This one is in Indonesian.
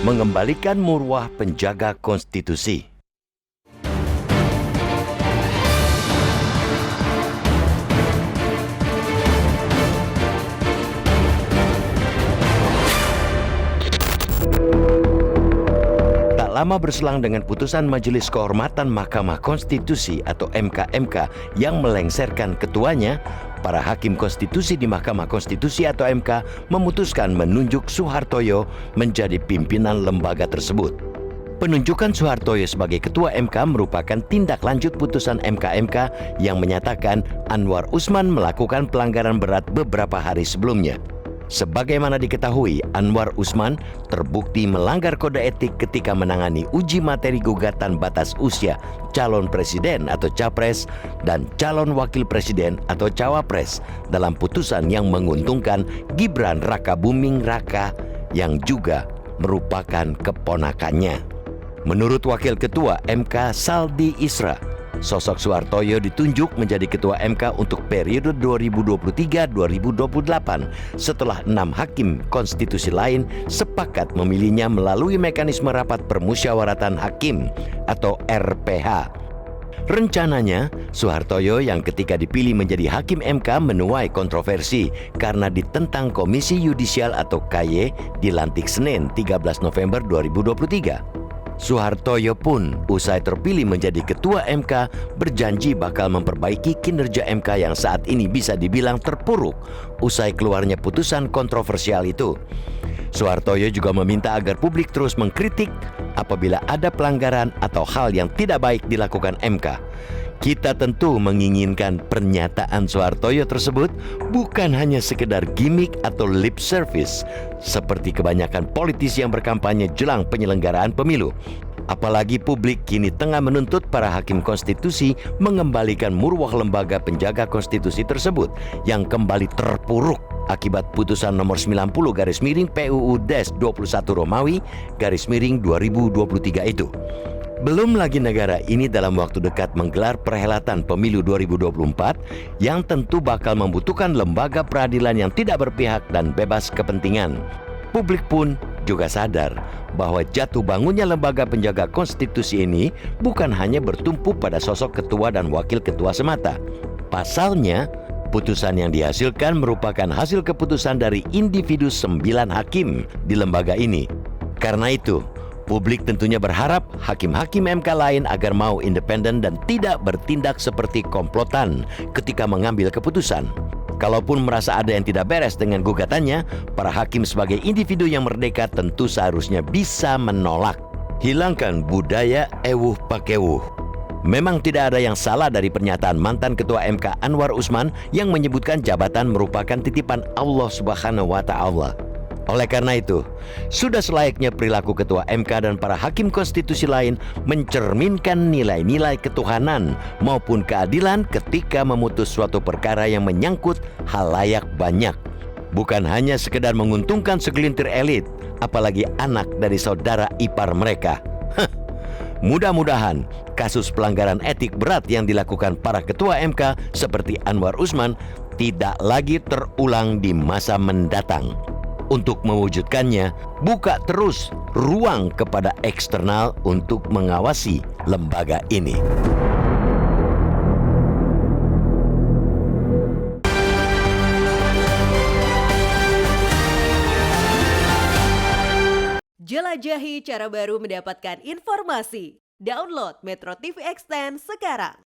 mengembalikan marwah penjaga konstitusi. Tak lama berselang dengan putusan Majelis Kehormatan Mahkamah Konstitusi atau MK-MK yang melengsarkan ketuanya, para hakim konstitusi di Mahkamah Konstitusi atau MK memutuskan menunjuk Soehartojo menjadi pimpinan lembaga tersebut. Penunjukan Soehartojo sebagai ketua MK merupakan tindak lanjut putusan MK-MK yang menyatakan Anwar Usman melakukan pelanggaran berat beberapa hari sebelumnya. Sebagaimana diketahui, Anwar Usman terbukti melanggar kode etik ketika menangani uji materi gugatan batas usia calon presiden atau capres dan calon wakil presiden atau cawapres dalam putusan yang menguntungkan Gibran Rakabuming Raka yang juga merupakan keponakannya. Menurut Wakil Ketua MK Saldi Isra, sosok Soehartojo ditunjuk menjadi Ketua MK untuk periode 2023-2028 setelah 6 hakim konstitusi lain sepakat memilihnya melalui mekanisme rapat permusyawaratan hakim atau RPH. Rencananya, Soehartojo yang ketika dipilih menjadi hakim MK menuai kontroversi karena ditentang Komisi Yudisial atau KY dilantik Senin 13 November 2023. Soehartojo pun usai terpilih menjadi ketua MK berjanji bakal memperbaiki kinerja MK yang saat ini bisa dibilang terpuruk usai keluarnya putusan kontroversial itu. Soehartojo juga meminta agar publik terus mengkritik apabila ada pelanggaran atau hal yang tidak baik dilakukan MK. Kita tentu menginginkan pernyataan Soehartojo tersebut bukan hanya sekedar gimmick atau lip service seperti kebanyakan politisi yang berkampanye jelang penyelenggaraan pemilu. Apalagi publik kini tengah menuntut para hakim konstitusi mengembalikan marwah lembaga penjaga konstitusi tersebut yang kembali terpuruk akibat putusan nomor 90 /PUU-21 Romawi /2023 itu. Belum lagi negara ini dalam waktu dekat menggelar perhelatan pemilu 2024 yang tentu bakal membutuhkan lembaga peradilan yang tidak berpihak dan bebas kepentingan. Publik pun juga sadar bahwa jatuh bangunnya lembaga penjaga konstitusi ini bukan hanya bertumpu pada sosok ketua dan wakil ketua semata. Pasalnya, putusan yang dihasilkan merupakan hasil keputusan dari individu 9 hakim di lembaga ini. Karena itu, publik tentunya berharap hakim-hakim MK lain agar mau independen dan tidak bertindak seperti komplotan ketika mengambil keputusan. Kalaupun merasa ada yang tidak beres dengan gugatannya, para hakim sebagai individu yang merdeka tentu seharusnya bisa menolak. Hilangkan budaya ewuh pakewuh. Memang tidak ada yang salah dari pernyataan mantan Ketua MK Anwar Usman yang menyebutkan jabatan merupakan titipan Allah Subhanahu wa Ta'ala. Oleh karena itu, sudah selayaknya perilaku Ketua MK dan para hakim konstitusi lain mencerminkan nilai-nilai ketuhanan maupun keadilan ketika memutus suatu perkara yang menyangkut halayak banyak. Bukan hanya sekedar menguntungkan segelintir elit, apalagi anak dari saudara ipar mereka. Mudah-mudahan kasus pelanggaran etik berat yang dilakukan para ketua MK seperti Anwar Usman tidak lagi terulang di masa mendatang. Untuk mewujudkannya, buka terus ruang kepada eksternal untuk mengawasi lembaga ini. Jelajahi cara baru mendapatkan informasi. Download Metro TV Extend sekarang.